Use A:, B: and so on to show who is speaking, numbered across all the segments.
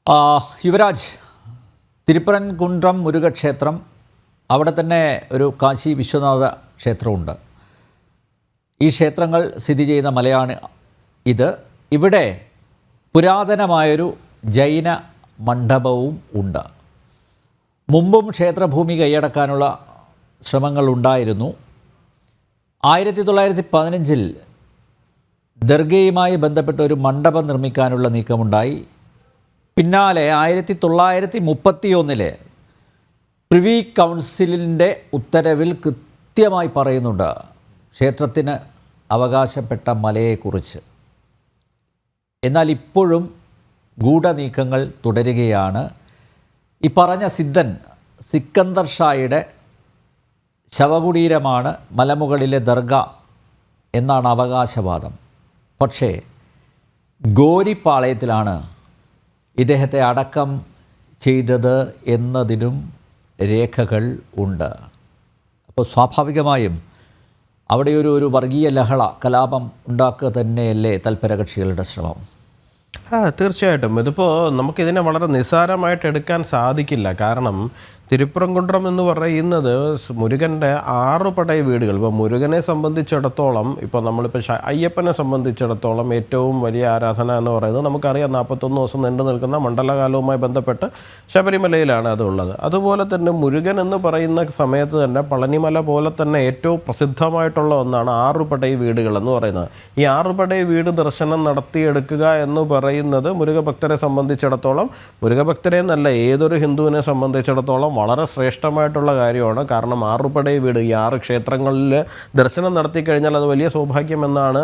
A: യുവരാജ്, തിരുപ്പരൻകുണ്ട്രം മുരുകക്ഷേത്രം, അവിടെ തന്നെ ഒരു കാശി വിശ്വനാഥ ക്ഷേത്രമുണ്ട്. ഈ ക്ഷേത്രങ്ങൾ സ്ഥിതി ചെയ്യുന്ന മലയാണ് ഇത്. ഇവിടെ പുരാതനമായൊരു ജൈന മണ്ഡപവും ഉണ്ട്. മുമ്പും ക്ഷേത്രഭൂമി കൈയടക്കാനുള്ള ശ്രമങ്ങളുണ്ടായിരുന്നു. 1915 ദർഗയുമായി ബന്ധപ്പെട്ട ഒരു മണ്ഡപം നിർമ്മിക്കാനുള്ള നീക്കമുണ്ടായി. പിന്നാലെ 1931 പ്രിവി കൗൺസിലിൻ്റെ ഉത്തരവിൽ കൃത്യമായി പറയുന്നുണ്ട് ക്ഷേത്രത്തിന് അവകാശപ്പെട്ട മലയെക്കുറിച്ച്. എന്നാൽ ഇപ്പോഴും ഗൂഢനീക്കങ്ങൾ തുടരുകയാണ്. ഈ പറഞ്ഞ സിദ്ധൻ സിക്കന്ദർ ഷായുടെ ശവകുടീരമാണ് മലമുകളിലെ ദർഗ എന്നാണ് അവകാശവാദം. പക്ഷേ ഗോരിപ്പാളയത്തിലാണ് ഇദ്ദേഹത്തെ അടക്കം ചെയ്തത് എന്നതിനും രേഖകൾ ഉണ്ട്. അപ്പോൾ സ്വാഭാവികമായും അവിടെ ഒരു വർഗീയ ലഹള, കലാപം ഉണ്ടാക്കുക തന്നെയല്ലേ തൽപരകക്ഷികളുടെ ശ്രമം?
B: തീർച്ചയായിട്ടും ഇതിപ്പോൾ നമുക്കിതിനെ വളരെ നിസ്സാരമായിട്ട് എടുക്കാൻ സാധിക്കില്ല. കാരണം തിരുപ്പരൻകുണ്ട്രം എന്ന് പറയുന്നത് മുരുകൻ്റെ 6 പടയ വീടുകൾ. ഇപ്പോൾ മുരുകനെ സംബന്ധിച്ചിടത്തോളം, ഇപ്പോൾ നമ്മളിപ്പോൾ അയ്യപ്പനെ സംബന്ധിച്ചിടത്തോളം ഏറ്റവും വലിയ ആരാധന എന്ന് പറയുന്നത് നമുക്കറിയാം 41 ദിവസം നീണ്ടു നിൽക്കുന്ന മണ്ഡലകാലവുമായി ബന്ധപ്പെട്ട് ശബരിമലയിലാണ് അതുള്ളത്. അതുപോലെ തന്നെ മുരുകൻ എന്ന് പറയുന്ന സമയത്ത് തന്നെ പളനിമല പോലെ തന്നെ ഏറ്റവും പ്രസിദ്ധമായിട്ടുള്ള ഒന്നാണ് 6 പടയ വീടുകൾ എന്ന് പറയുന്നത്. ഈ 6 പടയ വീട് ദർശനം നടത്തിയെടുക്കുക എന്ന് പറയുന്നത് മുരുകഭക്തരെ സംബന്ധിച്ചിടത്തോളം, മുരുകഭക്തരെ എന്നല്ല ഏതൊരു ഹിന്ദുവിനെ സംബന്ധിച്ചിടത്തോളം വളരെ ശ്രേഷ്ഠമായിട്ടുള്ള കാര്യമാണ്. കാരണം 6 പടയ വീട്, ഈ 6 ക്ഷേത്രങ്ങളിൽ ദർശനം നടത്തി കഴിഞ്ഞാൽ അത് വലിയ സൗഭാഗ്യമെന്നാണ്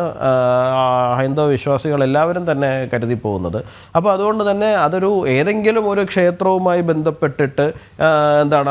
B: ഹൈന്ദവ വിശ്വാസികൾ എല്ലാവരും തന്നെ കരുതി പോകുന്നത്. അപ്പോൾ അതുകൊണ്ട് തന്നെ അതൊരു ഏതെങ്കിലും ഒരു ക്ഷേത്രവുമായി ബന്ധപ്പെട്ടിട്ട്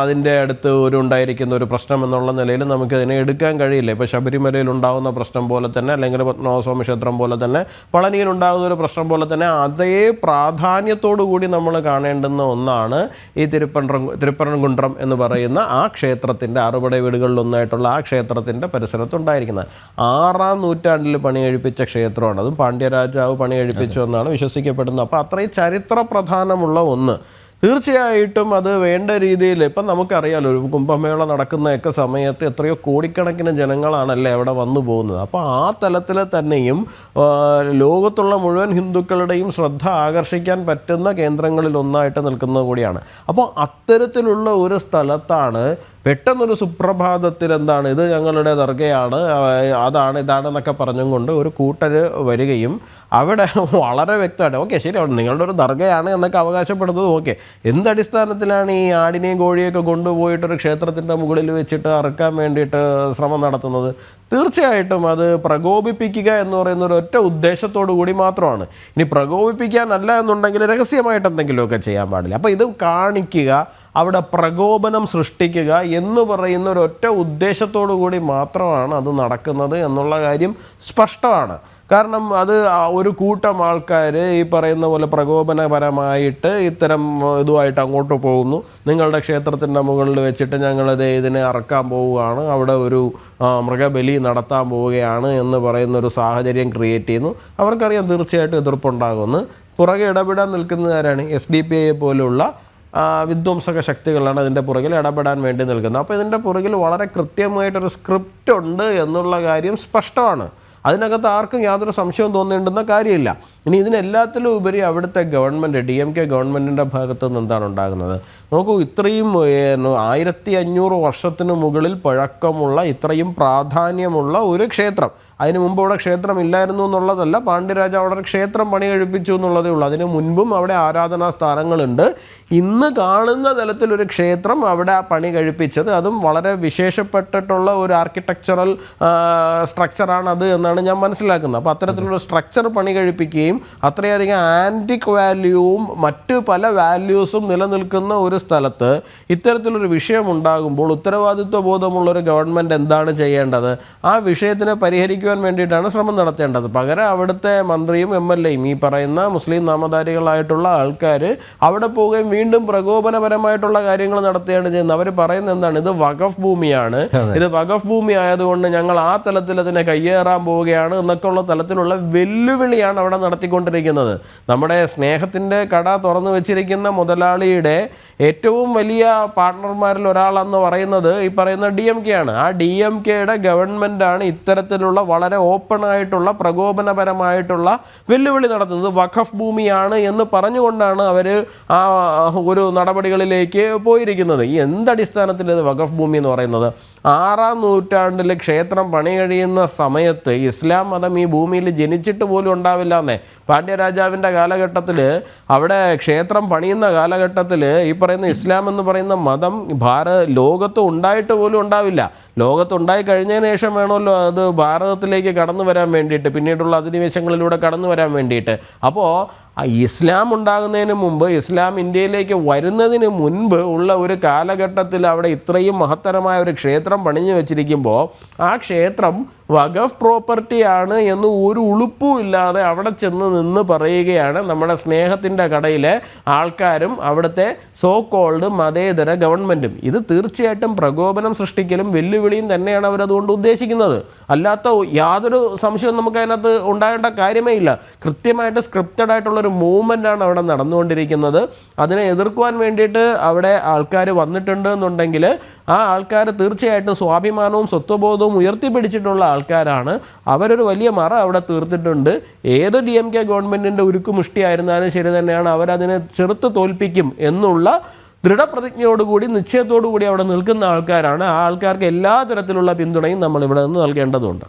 B: അതിൻ്റെ അടുത്ത് ഉണ്ടായിരിക്കുന്ന ഒരു പ്രശ്നം എന്നുള്ള നിലയിൽ നമുക്കതിനെ എടുക്കാൻ കഴിയില്ല. ഇപ്പോൾ ശബരിമലയിൽ ഉണ്ടാകുന്ന പ്രശ്നം പോലെ തന്നെ, അല്ലെങ്കിൽ പത്മനാഭസ്വാമി ക്ഷേത്രം പോലെ തന്നെ, പളനിയിൽ ഉണ്ടാകുന്ന ഒരു പ്രശ്നം പോലെ തന്നെ അതേ പ്രാധാന്യത്തോടു കൂടി നമ്മൾ കാണേണ്ടുന്ന ഒന്നാണ് ഈ തിരുപ്പരൻകുണ്ട്രം എന്ന് പറയുന്ന ആ ക്ഷേത്രത്തിൻ്റെ 6 പടയ വീടുകളിലൊന്നായിട്ടുള്ള ആ ക്ഷേത്രത്തിൻ്റെ പരിസരത്തുണ്ടായിരിക്കുന്നത്. 6-ാം നൂറ്റാണ്ടിൽ പണി കഴിപ്പിച്ച ക്ഷേത്രമാണ്. അതും പാണ്ഡ്യരാജാവ് പണി കഴിപ്പിച്ചു എന്നാണ് വിശ്വസിക്കപ്പെടുന്നത്. അപ്പോൾ അത്രയും ചരിത്ര പ്രധാനമുള്ള ഒന്ന്. തീർച്ചയായിട്ടും അത് വേണ്ട രീതിയിൽ ഇപ്പം നമുക്കറിയാമല്ലോ, ഒരു കുംഭമേള നടക്കുന്നതൊക്കെ സമയത്ത് എത്രയോ കോടിക്കണക്കിന് ജനങ്ങളാണല്ലേ അവിടെ വന്നു പോകുന്നത്. അപ്പോൾ ആ തലത്തിൽ തന്നെയും ലോകത്തുള്ള മുഴുവൻ ഹിന്ദുക്കളുടെയും ശ്രദ്ധ ആകർഷിക്കാൻ പറ്റുന്ന കേന്ദ്രങ്ങളിൽ ഒന്നായിട്ട് നിൽക്കുന്നത് കൂടിയാണ്. അപ്പോൾ അത്തരത്തിലുള്ള ഒരു സ്ഥലത്താണ് പെട്ടെന്നൊരു സുപ്രഭാതത്തിൽ ഇത് ഞങ്ങളുടെ ദർഗയാണ്, ഇതാണെന്നൊക്കെ പറഞ്ഞും കൊണ്ട് ഒരു കൂട്ടർ വരികയും അവിടെ വളരെ വ്യക്തമായിട്ട് ഓക്കെ ശരി നിങ്ങളുടെ ഒരു ദർഗയാണ് എന്നൊക്കെ അവകാശപ്പെടുന്നത് ഓക്കെ, എന്തടിസ്ഥാനത്തിലാണ് ഈ ആടിനെയും കോഴിയൊക്കെ കൊണ്ടുപോയിട്ടൊരു ക്ഷേത്രത്തിൻ്റെ മുകളിൽ വെച്ചിട്ട് അറുക്കാൻ വേണ്ടിയിട്ട് ശ്രമം നടത്തുന്നത്? തീർച്ചയായിട്ടും അത് പ്രകോപിപ്പിക്കുക എന്ന് പറയുന്ന ഒരു ഒറ്റ ഉദ്ദേശത്തോടു കൂടി മാത്രമാണ്. ഇനി പ്രകോപിപ്പിക്കാനല്ല എന്നുണ്ടെങ്കിൽ രഹസ്യമായിട്ട് എന്തെങ്കിലുമൊക്കെ ചെയ്യാൻ പാടില്ല. അപ്പോൾ ഇത് കാണിക്കുക, അവിടെ പ്രകോപനം സൃഷ്ടിക്കുക എന്ന് പറയുന്ന ഒരൊറ്റ ഉദ്ദേശത്തോടു കൂടി മാത്രമാണ് അത് നടക്കുന്നത് എന്നുള്ള കാര്യം സ്പഷ്ടമാണ്. കാരണം അത് ഒരു കൂട്ടം ആൾക്കാർ ഈ പറയുന്ന പോലെ പ്രകോപനപരമായിട്ട് ഇത്തരം ഇതുമായിട്ട് അങ്ങോട്ട് പോകുന്നു. നിങ്ങളുടെ ക്ഷേത്രത്തിൻ്റെ മുകളിൽ വെച്ചിട്ട് ഇതിനെ അറക്കാൻ പോവുകയാണ്, അവിടെ ഒരു മൃഗബലി നടത്താൻ പോവുകയാണ് എന്ന് പറയുന്നൊരു സാഹചര്യം ക്രിയേറ്റ് ചെയ്യുന്നു. അവർക്കറിയാം തീർച്ചയായിട്ടും എതിർപ്പുണ്ടാകുമെന്ന്. പുറകെ ഇടപെടാൻ നിൽക്കുന്നതാരാണ്? SDPI പോലുള്ള വിധ്വംസക ശക്തികളാണ് അതിൻ്റെ പുറകിൽ ഇടപെടാൻ വേണ്ടി നിൽക്കുന്നത്. അപ്പോൾ ഇതിൻ്റെ പുറകിൽ വളരെ കൃത്യമായിട്ടൊരു സ്ക്രിപ്റ്റ് ഉണ്ട് എന്നുള്ള കാര്യം സ്പഷ്ടമാണ്. അതിനകത്ത് ആർക്കും യാതൊരു സംശയവും തോന്നേണ്ടുന്ന കാര്യമില്ല. ഇനി ഇതിനെല്ലാത്തിലും ഉപരി അവിടുത്തെ ഗവൺമെൻറ്, DMK ഗവൺമെൻറ്റിൻ്റെ ഭാഗത്ത് നിന്ന് എന്താണ് ഉണ്ടാകുന്നത്? നോക്കൂ, ഇത്രയും 1500 വർഷത്തിന് മുകളിൽ പഴക്കമുള്ള, ഇത്രയും പ്രാധാന്യമുള്ള ഒരു ക്ഷേത്രം. അതിന് മുമ്പ് അവിടെ ക്ഷേത്രം ഇല്ലായിരുന്നു എന്നുള്ളതല്ല, പാണ്ഡ്യരാജ അവിടെ ക്ഷേത്രം പണി കഴിപ്പിച്ചു എന്നുള്ളതേ ഉള്ളൂ. അതിന് മുൻപും അവിടെ ആരാധനാ സ്ഥാനങ്ങളുണ്ട്. ഇന്ന് കാണുന്ന തലത്തിലൊരു ക്ഷേത്രം അവിടെ പണി കഴിപ്പിച്ചത്, അതും വളരെ വിശേഷപ്പെട്ടിട്ടുള്ള ഒരു ആർക്കിടെക്ചറൽ സ്ട്രക്ചറാണ് അത് എന്നാണ് ഞാൻ മനസ്സിലാക്കുന്നത്. അപ്പോൾ അത്തരത്തിലുള്ള സ്ട്രക്ചർ പണി കഴിപ്പിക്കുകയും അത്രയധികം ആൻറ്റിക് വാല്യൂവും മറ്റ് പല വാല്യൂസും നിലനിൽക്കുന്ന ഒരു സ്ഥലത്ത് ഇത്തരത്തിലൊരു വിഷയം ഉണ്ടാകുമ്പോൾ ഉത്തരവാദിത്വ ബോധമുള്ളൊരു ഗവൺമെൻറ് എന്താണ് ചെയ്യേണ്ടത്? ആ വിഷയത്തിനെ പരിഹരിക്കുക സ്ഥാപിക്കുവാൻ വേണ്ടിയിട്ടാണ് ശ്രമം നടത്തേണ്ടത്. പകരം അവിടുത്തെ മന്ത്രിയും MLAയും ഈ പറയുന്ന മുസ്ലിം നാമധാരികളായിട്ടുള്ള ആൾക്കാർ അവിടെ പോവുകയും വീണ്ടും പ്രകോപനപരമായിട്ടുള്ള കാര്യങ്ങൾ നടത്തുകയാണ് ചെയ്യുന്നത്. അവർ പറയുന്നത് എന്താണ്, ഇത് വഖഫ് ഭൂമിയാണ്, ഇത് വഖഫ് ഭൂമി ആയതുകൊണ്ട് ഞങ്ങൾ ആ തലത്തിൽ അതിനെ കയ്യേറാൻ പോവുകയാണ് എന്നൊക്കെയുള്ള തലത്തിലുള്ള വെല്ലുവിളിയാണ് അവിടെ നടത്തിക്കൊണ്ടിരിക്കുന്നത്. നമ്മുടെ സ്നേഹത്തിൻ്റെ കട തുറന്നു വെച്ചിരിക്കുന്ന മുതലാളിയുടെ ഏറ്റവും വലിയ പാർട്ട്ണർമാരിൽ ഒരാളെന്ന് പറയുന്നത് ഈ പറയുന്ന DMK ആണ്. ആ DMKയുടെ ഗവൺമെൻറ്റാണ് ഇത്തരത്തിലുള്ള വളരെ ഓപ്പണായിട്ടുള്ള പ്രകോപനപരമായിട്ടുള്ള വെല്ലുവിളി നടത്തുന്നത്. വഖഫ് ഭൂമിയാണ് എന്ന് പറഞ്ഞുകൊണ്ടാണ് അവർ ആ ഒരു നടപടികളിലേക്ക് പോയിരിക്കുന്നത്. ഈ എന്തടിസ്ഥാനത്തിൽ ഇത് വഖഫ് ഭൂമി എന്ന് പറയുന്നത്? 6-ാം നൂറ്റാണ്ടിൽ ക്ഷേത്രം പണി കഴിയുന്ന സമയത്ത് ഇസ്ലാം മതം ഈ ഭൂമിയിൽ ജനിച്ചിട്ട് പോലും ഉണ്ടാവില്ല എന്നേ. പാണ്ഡ്യരാജാവിൻ്റെ കാലഘട്ടത്തിൽ അവിടെ ക്ഷേത്രം പണിയുന്ന കാലഘട്ടത്തിൽ ഈ പറയുന്ന ഇസ്ലാം എന്ന് പറയുന്ന മതം ലോകത്ത് ഉണ്ടായിട്ട് പോലും ഉണ്ടാവില്ല. ലോകത്തുണ്ടായി കഴിഞ്ഞതിന് ശേഷം വേണമല്ലോ അത് ഭാരതത്തിലേക്ക് കടന്നു വരാൻ വേണ്ടിയിട്ട്, പിന്നീടുള്ള അധിനിവേശങ്ങളിലൂടെ കടന്നു വരാൻ വേണ്ടിയിട്ട്. അപ്പോൾ ഇസ്ലാം ഉണ്ടാകുന്നതിന് മുമ്പ്, ഇസ്ലാം ഇന്ത്യയിലേക്ക് വരുന്നതിന് മുൻപ് ഉള്ള ഒരു കാലഘട്ടത്തിൽ അവിടെ ഇത്രയും മഹത്തരമായ ഒരു ക്ഷേത്രം പണിഞ്ഞു വെച്ചിരിക്കുമ്പോൾ ആ ക്ഷേത്രം വഖഫ് പ്രോപ്പർട്ടിയാണ് എന്ന് ഒരു ഉളുപ്പും ഇല്ലാതെ അവിടെ ചെന്ന് നിന്ന് പറയുകയാണ് നമ്മുടെ സ്നേഹത്തിൻ്റെ കടയിലെ ആൾക്കാരും അവിടുത്തെ സോ കോൾഡ് മതേതര ഗവൺമെൻറ്റും. ഇത് തീർച്ചയായിട്ടും പ്രകോപനം സൃഷ്ടിക്കലും വെല്ലുവിളിയും തന്നെയാണ് അവരതുകൊണ്ട് ഉദ്ദേശിക്കുന്നത്. അല്ലാത്ത യാതൊരു സംശയവും നമുക്ക് അതിനകത്ത് ഉണ്ടാകേണ്ട കാര്യമേ ഇല്ല. കൃത്യമായിട്ട് സ്ക്രിപ്റ്റഡ് ആയിട്ടുള്ളൊരു മൂവ്മെൻ്റാണ് അവിടെ നടന്നുകൊണ്ടിരിക്കുന്നത്. അതിനെ എതിർക്കുവാൻ വേണ്ടിയിട്ട് അവിടെ ആൾക്കാർ വന്നിട്ടുണ്ട് എന്നുണ്ടെങ്കിൽ ആ ആൾക്കാർ തീർച്ചയായിട്ടും സ്വാഭിമാനവും സ്വത്വബോധവും ഉയർത്തിപ്പിടിച്ചിട്ടുള്ള ആൾക്കാരാണ്. അവരൊരു വലിയ മറ അവിടെ തീർത്തിട്ടുണ്ട്. ഏത് DMK ഗവൺമെൻറ്റിൻ്റെ ഉരുക്കുമുഷ്ടിയായിരുന്നാലും ശരി തന്നെയാണ്, അവരതിനെ ചെറുത്ത് തോൽപ്പിക്കും എന്നുള്ള ദൃഢപ്രതിജ്ഞയോടുകൂടി നിശ്ചയത്തോടു കൂടി അവിടെ നിൽക്കുന്ന ആൾക്കാരാണ്. ആ ആൾക്കാർക്ക് എല്ലാ തരത്തിലുള്ള പിന്തുണയും നമ്മളിവിടെ നിന്ന് നൽകേണ്ടതുണ്ട്.